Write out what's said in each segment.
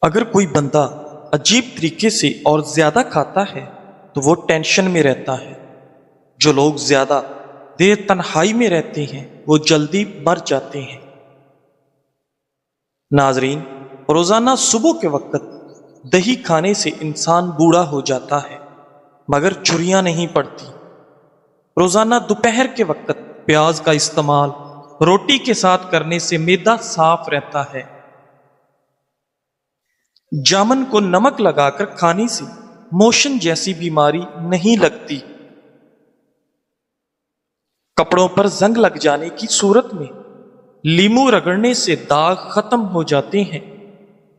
اگر کوئی بندہ عجیب طریقے سے اور زیادہ کھاتا ہے تو وہ ٹینشن میں رہتا ہے۔ جو لوگ زیادہ دیر تنہائی میں رہتے ہیں وہ جلدی مر جاتے ہیں۔ ناظرین، روزانہ صبح کے وقت دہی کھانے سے انسان بوڑھا ہو جاتا ہے مگر جھریاں نہیں پڑتی۔ روزانہ دوپہر کے وقت پیاز کا استعمال روٹی کے ساتھ کرنے سے معدہ صاف رہتا ہے۔ جامن کو نمک لگا کر کھانے سے موشن جیسی بیماری نہیں لگتی۔ کپڑوں پر زنگ لگ جانے کی صورت میں لیمو رگڑنے سے داغ ختم ہو جاتے ہیں۔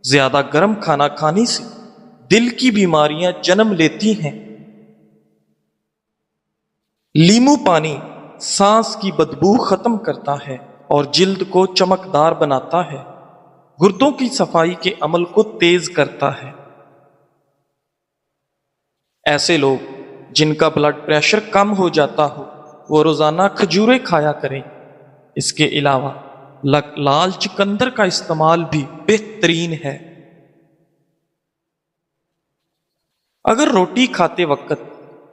زیادہ گرم کھانا کھانے سے دل کی بیماریاں جنم لیتی ہیں۔ لیمو پانی سانس کی بدبو ختم کرتا ہے اور جلد کو چمکدار بناتا ہے۔ گردوں کی صفائی کے عمل کو تیز کرتا ہے۔ ایسے لوگ جن کا بلڈ پریشر کم ہو جاتا ہو وہ روزانہ کھجوریں کھایا کریں۔ اس کے علاوہ لال چقندر کا استعمال بھی بہترین ہے۔ اگر روٹی کھاتے وقت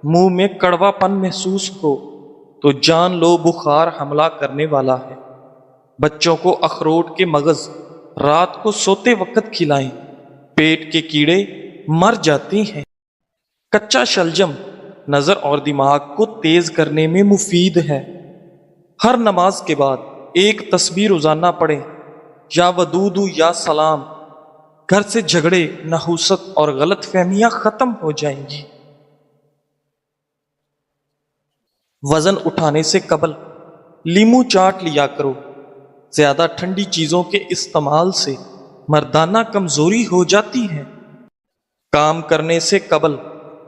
منہ میں کڑوا پن محسوس ہو تو جان لو بخار حملہ کرنے والا ہے۔ بچوں کو اخروٹ کے مغز رات کو سوتے وقت کھلائیں، پیٹ کے کیڑے مر جاتے ہیں۔ کچا شلجم نظر اور دماغ کو تیز کرنے میں مفید ہے۔ ہر نماز کے بعد ایک تسبیح روزانہ پڑھیں، یا ودود یا سلام۔ گھر سے جھگڑے، نحوست اور غلط فہمیاں ختم ہو جائیں گی۔ وزن اٹھانے سے قبل لیمو چاٹ لیا کرو۔ زیادہ ٹھنڈی چیزوں کے استعمال سے مردانہ کمزوری ہو جاتی ہے۔ کام کرنے سے قبل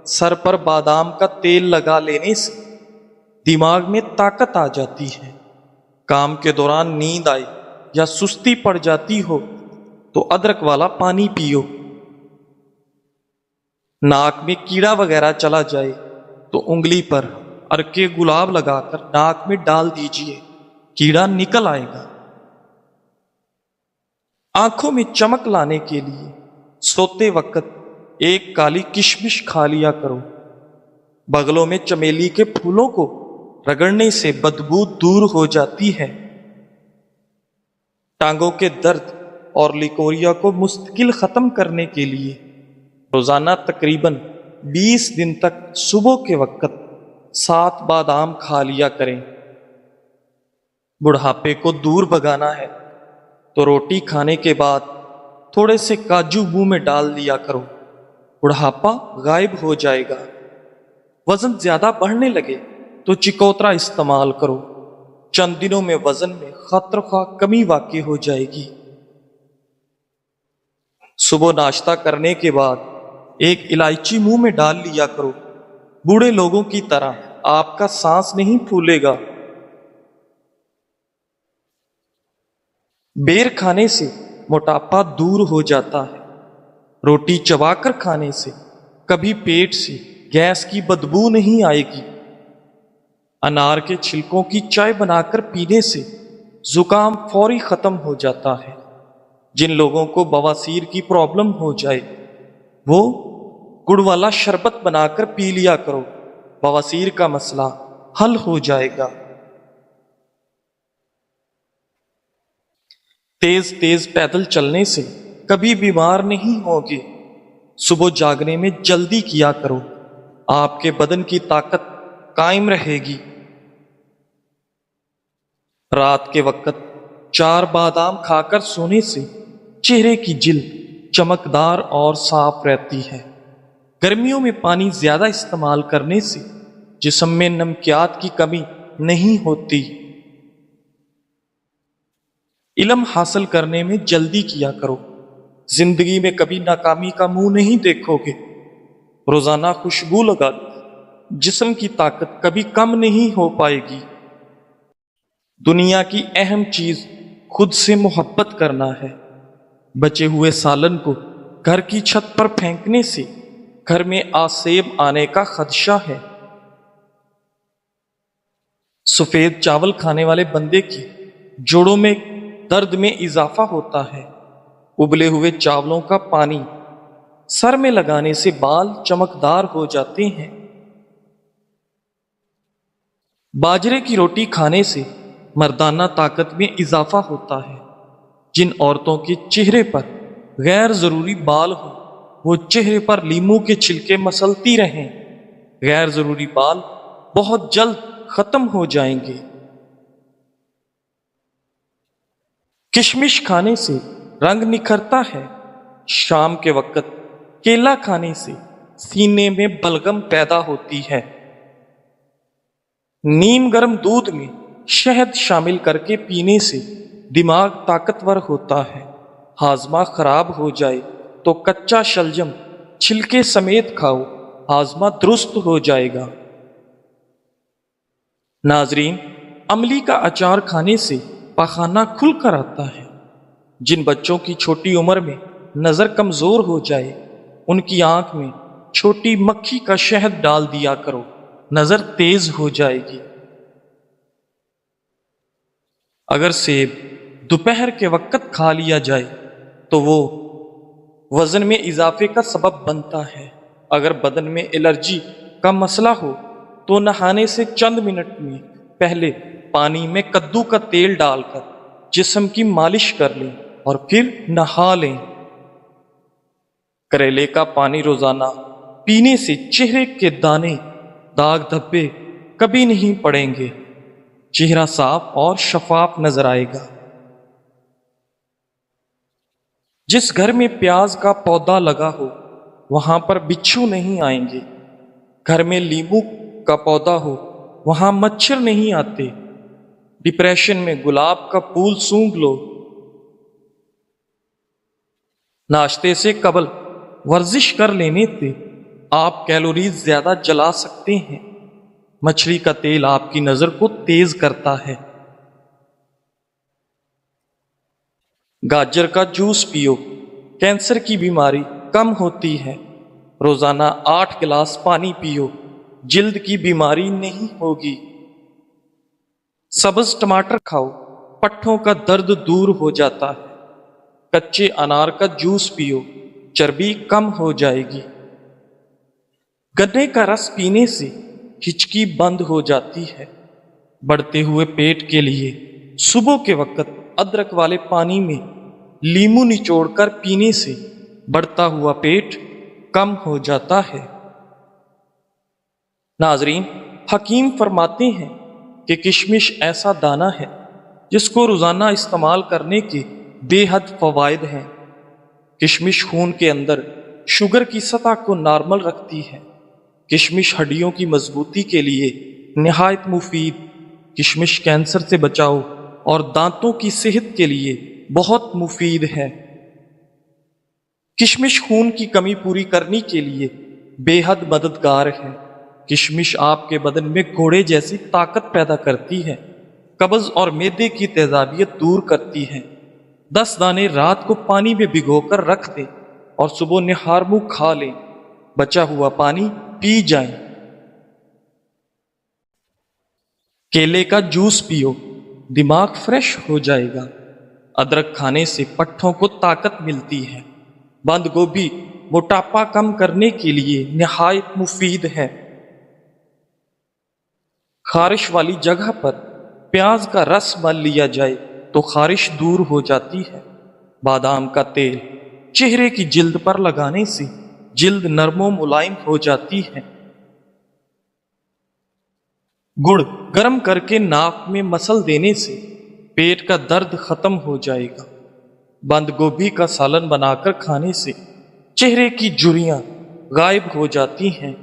سر پر بادام کا تیل لگا لینے سے دماغ میں طاقت آ جاتی ہے۔ کام کے دوران نیند آئے یا سستی پڑ جاتی ہو تو ادرک والا پانی پیو۔ ناک میں کیڑا وغیرہ چلا جائے تو انگلی پر عرق گلاب لگا کر ناک میں ڈال دیجئے، کیڑا نکل آئے گا۔ آنکھوں میں چمک لانے کے لیے سوتے وقت ایک کالی کشمش کھا لیا کرو۔ بغلوں میں چمیلی کے پھولوں کو رگڑنے سے بدبو دور ہو جاتی ہے۔ ٹانگوں کے درد اور لیکوریا کو مستقل ختم کرنے کے لیے روزانہ تقریباً 20 دن تک صبح کے وقت 7 بادام کھا لیا کریں۔ بڑھاپے کو دور بھگانا ہے تو روٹی کھانے کے بعد تھوڑے سے کاجو منہ میں ڈال دیا کرو، بڑھاپا غائب ہو جائے گا۔ وزن زیادہ بڑھنے لگے تو چکوترا استعمال کرو، چند دنوں میں وزن میں خطرخواہ کمی واقع ہو جائے گی۔ صبح ناشتہ کرنے کے بعد ایک الائچی منہ میں ڈال لیا کرو، بوڑھے لوگوں کی طرح آپ کا سانس نہیں پھولے گا۔ بیر کھانے سے موٹاپا دور ہو جاتا ہے۔ روٹی چبا کر کھانے سے کبھی پیٹ سے گیس کی بدبو نہیں آئے گی۔ انار کے چھلکوں کی چائے بنا کر پینے سے زکام فوری ختم ہو جاتا ہے۔ جن لوگوں کو بواسیر کی پرابلم ہو جائے وہ گڑ والا شربت بنا کر پی لیا کرو، بواسیر کا مسئلہ حل ہو جائے گا۔ تیز تیز پیدل چلنے سے کبھی بیمار نہیں ہوگے۔ صبح جاگنے میں جلدی کیا کرو، آپ کے بدن کی طاقت قائم رہے گی۔ رات کے وقت 4 بادام کھا کر سونے سے چہرے کی جلد چمکدار اور صاف رہتی ہے۔ گرمیوں میں پانی زیادہ استعمال کرنے سے جسم میں نمکیات کی کمی نہیں ہوتی۔ علم حاصل کرنے میں جلدی کیا کرو، زندگی میں کبھی ناکامی کا منہ نہیں دیکھو گے۔ روزانہ خوشبو لگا، جسم کی طاقت کبھی کم نہیں ہو پائے گی۔ دنیا کی اہم چیز خود سے محبت کرنا ہے۔ بچے ہوئے سالن کو گھر کی چھت پر پھینکنے سے گھر میں آسیب آنے کا خدشہ ہے۔ سفید چاول کھانے والے بندے کی جوڑوں میں درد میں اضافہ ہوتا ہے۔ ابلے ہوئے چاولوں کا پانی سر میں لگانے سے بال چمکدار ہو جاتے ہیں۔ باجرے کی روٹی کھانے سے مردانہ طاقت میں اضافہ ہوتا ہے۔ جن عورتوں کے چہرے پر غیر ضروری بال ہوں وہ چہرے پر لیموں کے چھلکے مسلتی رہیں، غیر ضروری بال بہت جلد ختم ہو جائیں گے۔ کشمش کھانے سے رنگ نکھرتا ہے۔ شام کے وقت کیلا کھانے سے سینے میں بلغم پیدا ہوتی ہے۔ نیم گرم دودھ میں شہد شامل کر کے پینے سے دماغ طاقتور ہوتا ہے۔ ہاضمہ خراب ہو جائے تو کچا شلجم چھلکے سمیت کھاؤ، ہاضمہ درست ہو جائے گا۔ ناظرین، املی کا اچار کھانے سے پخانہ کھل کر آتا ہے۔ جن بچوں کی چھوٹی عمر میں نظر کمزور ہو جائے ان کی آنکھ میں چھوٹی مکھی کا شہد ڈال دیا کرو، نظر تیز ہو جائے گی۔ اگر سیب دوپہر کے وقت کھا لیا جائے تو وہ وزن میں اضافے کا سبب بنتا ہے۔ اگر بدن میں الرجی کا مسئلہ ہو تو نہانے سے چند منٹ میں پہلے پانی میں کدو کا تیل ڈال کر جسم کی مالش کر لیں اور پھر نہا لیں۔ کریلے کا پانی روزانہ پینے سے چہرے کے دانے، داغ دھبے کبھی نہیں پڑیں گے، چہرہ صاف اور شفاف نظر آئے گا۔ جس گھر میں پیاز کا پودا لگا ہو وہاں پر بچھو نہیں آئیں گے۔ گھر میں لیموں کا پودا ہو وہاں مچھر نہیں آتے۔ ڈپریشن میں گلاب کا پھول سونگھ لو۔ ناشتے سے قبل ورزش کر لینے سے آپ کیلوریز زیادہ جلا سکتے ہیں۔ مچھلی کا تیل آپ کی نظر کو تیز کرتا ہے۔ گاجر کا جوس پیو، کینسر کی بیماری کم ہوتی ہے۔ روزانہ 8 گلاس پانی پیو، جلد کی بیماری نہیں ہوگی۔ سبز ٹماٹر کھاؤ، پٹھوں کا درد دور ہو جاتا ہے۔ کچے انار کا جوس پیو، چربی کم ہو جائے گی۔ گنے کا رس پینے سے ہچکی بند ہو جاتی ہے۔ بڑھتے ہوئے پیٹ کے لیے صبح کے وقت ادرک والے پانی میں لیموں نچوڑ کر پینے سے بڑھتا ہوا پیٹ کم ہو جاتا ہے۔ ناظرین، حکیم فرماتے ہیں کہ کشمش ایسا دانہ ہے جس کو روزانہ استعمال کرنے کے بے حد فوائد ہیں۔ کشمش خون کے اندر شوگر کی سطح کو نارمل رکھتی ہے۔ کشمش ہڈیوں کی مضبوطی کے لیے نہایت مفید۔ کشمش کینسر سے بچاؤ اور دانتوں کی صحت کے لیے بہت مفید ہے۔ کشمش خون کی کمی پوری کرنے کے لیے بے حد مددگار ہے۔ کشمش آپ کے بدن میں گھوڑے جیسی طاقت پیدا کرتی ہے، قبض اور معدے کی تیزابیت دور کرتی ہے۔ 10 دانے رات کو پانی میں بھگو کر رکھ دیں اور صبح نہار منہ کھا لیں، بچا ہوا پانی پی جائیں۔ کیلے کا جوس پیو، دماغ فریش ہو جائے گا۔ ادرک کھانے سے پٹھوں کو طاقت ملتی ہے۔ بند گوبھی موٹاپا کم کرنے کے لیے نہایت مفید ہے۔ خارش والی جگہ پر پیاز کا رس مل لیا جائے تو خارش دور ہو جاتی ہے۔ بادام کا تیل چہرے کی جلد پر لگانے سے جلد نرم و ملائم ہو جاتی ہے۔ گڑ گرم کر کے ناک میں مسل دینے سے پیٹ کا درد ختم ہو جائے گا۔ بند گوبھی کا سالن بنا کر کھانے سے چہرے کی جھریاں غائب ہو جاتی ہیں۔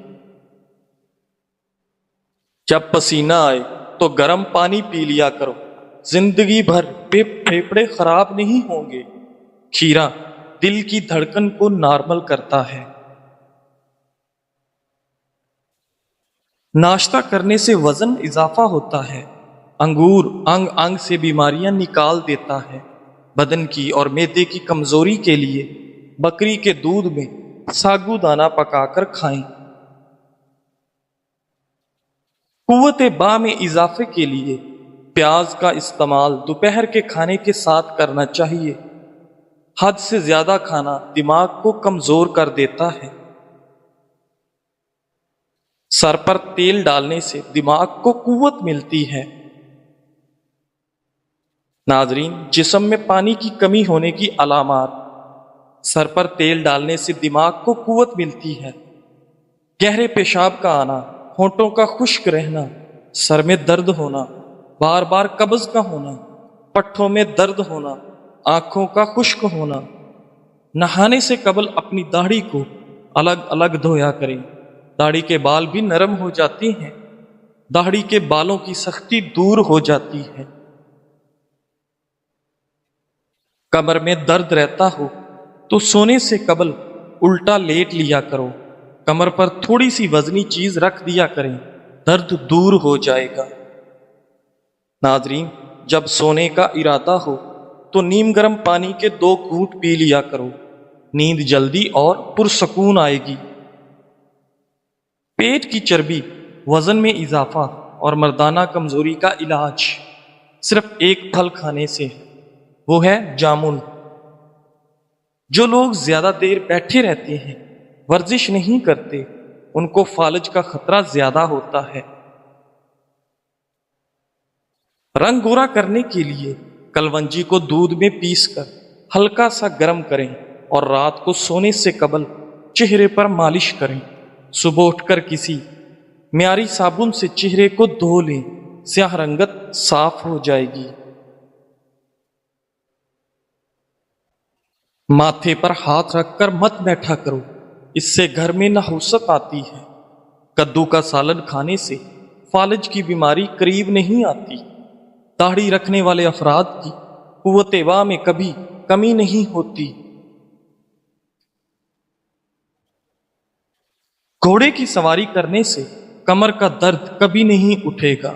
جب پسینہ آئے تو گرم پانی پی لیا کرو، زندگی بھر پھیپھڑے خراب نہیں ہوں گے۔ کھیرا دل کی دھڑکن کو نارمل کرتا ہے۔ ناشتہ کرنے سے وزن اضافہ ہوتا ہے۔ انگور انگ انگ سے بیماریاں نکال دیتا ہے۔ بدن کی اور معدے کی کمزوری کے لیے بکری کے دودھ میں ساگو دانہ پکا کر کھائیں۔ قوت باہ میں اضافے کے لیے پیاز کا استعمال دوپہر کے کھانے کے ساتھ کرنا چاہیے۔ حد سے زیادہ کھانا دماغ کو کمزور کر دیتا ہے۔ سر پر تیل ڈالنے سے دماغ کو قوت ملتی ہے۔ ناظرین، جسم میں پانی کی کمی ہونے کی علامات۔ سر پر تیل ڈالنے سے دماغ کو قوت ملتی ہے۔ گہرے پیشاب کا آنا، ہونٹوں کا خشک رہنا، سر میں درد ہونا، بار بار قبض کا ہونا، پٹھوں میں درد ہونا، آنکھوں کا خشک ہونا۔ نہانے سے قبل اپنی داڑھی کو الگ الگ دھویا کریں۔ داڑھی کے بال بھی نرم ہو جاتے ہیں۔ داڑھی کے بالوں کی سختی دور ہو جاتی ہے۔ کمر میں درد رہتا ہو تو سونے سے قبل الٹا لیٹ لیا کرو۔ کمر پر تھوڑی سی وزنی چیز رکھ دیا کریں، درد دور ہو جائے گا۔ ناظرین، جب سونے کا ارادہ ہو تو نیم گرم پانی کے 2 گھونٹ پی لیا کرو، نیند جلدی اور پرسکون آئے گی۔ پیٹ کی چربی، وزن میں اضافہ اور مردانہ کمزوری کا علاج صرف ایک پھل کھانے سے ہے، وہ ہے جامن۔ جو لوگ زیادہ دیر بیٹھے رہتے ہیں، ورزش نہیں کرتے، ان کو فالج کا خطرہ زیادہ ہوتا ہے۔ رنگ گورا کرنے کے لیے کلونجی کو دودھ میں پیس کر ہلکا سا گرم کریں اور رات کو سونے سے قبل چہرے پر مالش کریں۔ صبح اٹھ کر کسی معیاری صابن سے چہرے کو دھو لیں، سیاہ رنگت صاف ہو جائے گی۔ ماتھے پر ہاتھ رکھ کر مت بیٹھا کرو، اس سے گھر میں نحوست آتی ہے۔ کدو کا سالن کھانے سے فالج کی بیماری قریب نہیں آتی۔ داڑھی رکھنے والے افراد کی قوت واہ میں کبھی کمی نہیں ہوتی۔ گھوڑے کی سواری کرنے سے کمر کا درد کبھی نہیں اٹھے گا۔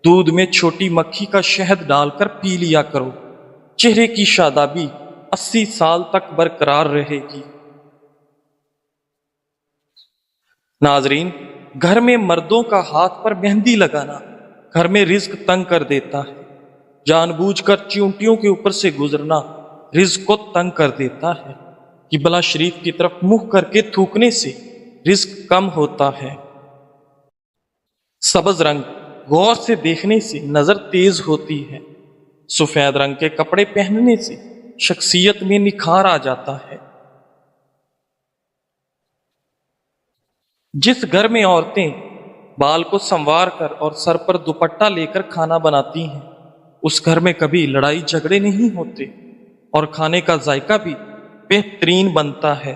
دودھ میں چھوٹی مکھی کا شہد ڈال کر پی لیا کرو، چہرے کی شادابی 80 سال تک برقرار رہے گی۔ ناظرین، گھر میں مردوں کا ہاتھ پر مہندی لگانا گھر میں رزق تنگ کر دیتا ہے۔ جان بوجھ کر چیونٹیوں کے اوپر سے گزرنا رزق کو تنگ کر دیتا ہے۔ قبلہ شریف کی طرف منہ کر کے تھوکنے سے رزق کم ہوتا ہے۔ سبز رنگ غور سے دیکھنے سے نظر تیز ہوتی ہے۔ سفید رنگ کے کپڑے پہننے سے شخصیت میں نکھار آ جاتا ہے۔ جس گھر میں عورتیں بال کو سنوار کر اور سر پر دوپٹہ لے کر کھانا بناتی ہیں، اس گھر میں کبھی لڑائی جھگڑے نہیں ہوتے اور کھانے کا ذائقہ بھی بہترین بنتا ہے۔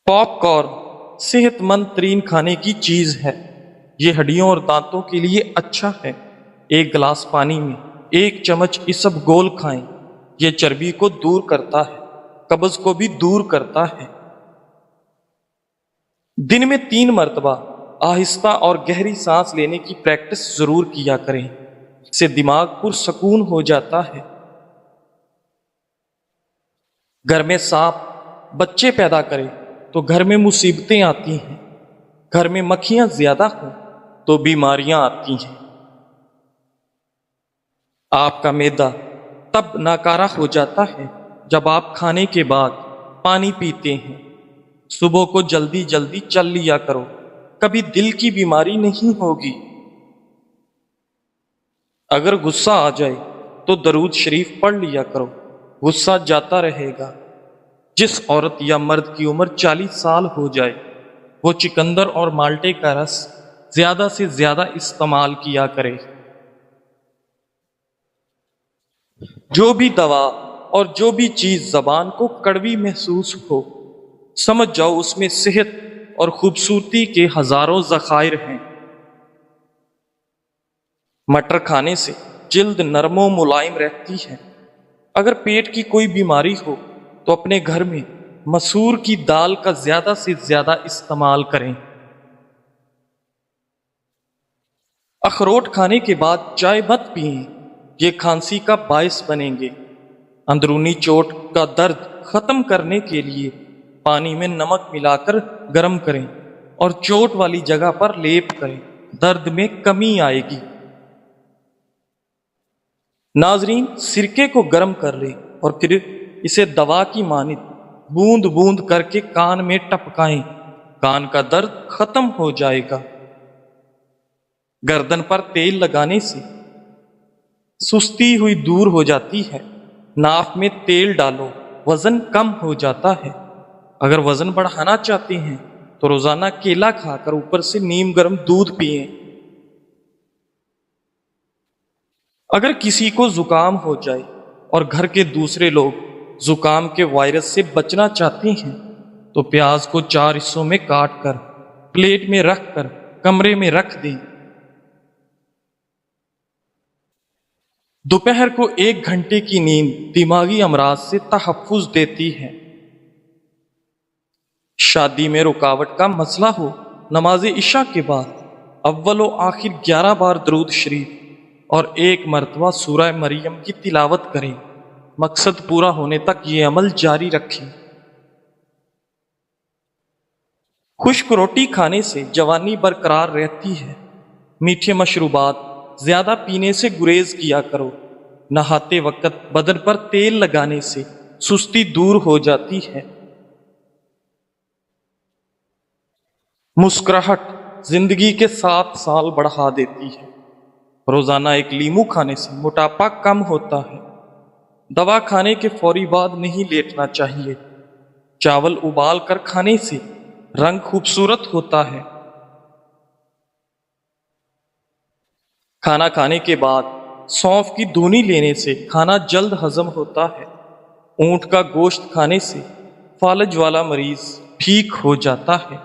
پاپ کارن صحت مند ترین کھانے کی چیز ہے۔ یہ ہڈیوں اور دانتوں کے لیے اچھا ہے۔ 1 گلاس پانی میں 1 چمچ اسب گول کھائیں۔ یہ چربی کو دور کرتا ہے، قبض کو بھی دور کرتا ہے۔ دن میں 3 مرتبہ آہستہ اور گہری سانس لینے کی پریکٹس ضرور کیا کریں، اس سے دماغ پرسکون ہو جاتا ہے۔ گھر میں سانپ بچے پیدا کرے تو گھر میں مصیبتیں آتی ہیں۔ گھر میں مکھیاں زیادہ ہوں تو بیماریاں آتی ہیں۔ آپ کا معدہ تب ناکارہ ہو جاتا ہے جب آپ کھانے کے بعد پانی پیتے ہیں۔ صبح کو جلدی جلدی چل لیا کرو، کبھی دل کی بیماری نہیں ہوگی۔ اگر غصہ آ جائے تو درود شریف پڑھ لیا کرو، غصہ جاتا رہے گا۔ جس عورت یا مرد کی عمر 40 سال ہو جائے وہ چکندر اور مالٹے کا رس زیادہ سے زیادہ استعمال کیا کرے۔ جو بھی دوا اور جو بھی چیز زبان کو کڑوی محسوس ہو، سمجھ جاؤ اس میں صحت اور خوبصورتی کے ہزاروں ذخائر ہیں۔ مٹر کھانے سے جلد نرم و ملائم رہتی ہے۔ اگر پیٹ کی کوئی بیماری ہو تو اپنے گھر میں مسور کی دال کا زیادہ سے زیادہ استعمال کریں۔ اخروٹ کھانے کے بعد چائے مت پئیں، یہ کھانسی کا باعث بنیں گے۔ اندرونی چوٹ کا درد ختم کرنے کے لیے پانی میں نمک ملا کر گرم کریں اور چوٹ والی جگہ پر لیپ کریں، درد میں کمی آئے گی۔ ناظرین، سرکے کو گرم کر لیں اور پھر اسے دوا کی مانند بوند بوند کر کے کان میں ٹپکائیں، کان کا درد ختم ہو جائے گا۔ گردن پر تیل لگانے سے سستی ہوئی دور ہو جاتی ہے۔ ناف میں تیل ڈالو، وزن کم ہو جاتا ہے۔ اگر وزن بڑھانا چاہتے ہیں تو روزانہ کیلا کھا کر اوپر سے نیم گرم دودھ پئیں۔ اگر کسی کو زکام ہو جائے اور گھر کے دوسرے لوگ زکام کے وائرس سے بچنا چاہتے ہیں تو پیاز کو 4 حصوں میں کاٹ کر پلیٹ میں رکھ کر کمرے میں رکھ دیں۔ دوپہر کو 1 گھنٹے کی نیند دماغی امراض سے تحفظ دیتی ہے۔ شادی میں رکاوٹ کا مسئلہ ہو، نماز عشاء کے بعد اول و آخر 11 بار درود شریف اور 1 مرتبہ سورہ مریم کی تلاوت کریں۔ مقصد پورا ہونے تک یہ عمل جاری رکھیں۔ خشک روٹی کھانے سے جوانی برقرار رہتی ہے۔ میٹھے مشروبات زیادہ پینے سے گریز کیا کرو۔ نہاتے وقت بدن پر تیل لگانے سے سستی دور ہو جاتی ہے۔ مسکراہٹ زندگی کے 7 سال بڑھا دیتی ہے۔ روزانہ 1 لیمو کھانے سے موٹاپا کم ہوتا ہے۔ دوا کھانے کے فوری بعد نہیں لیٹنا چاہیے۔ چاول ابال کر کھانے سے رنگ خوبصورت ہوتا ہے۔ کھانا کھانے کے بعد سونف کی دھونی لینے سے کھانا جلد ہضم ہوتا ہے۔ اونٹ کا گوشت کھانے سے فالج والا مریض ٹھیک ہو جاتا ہے۔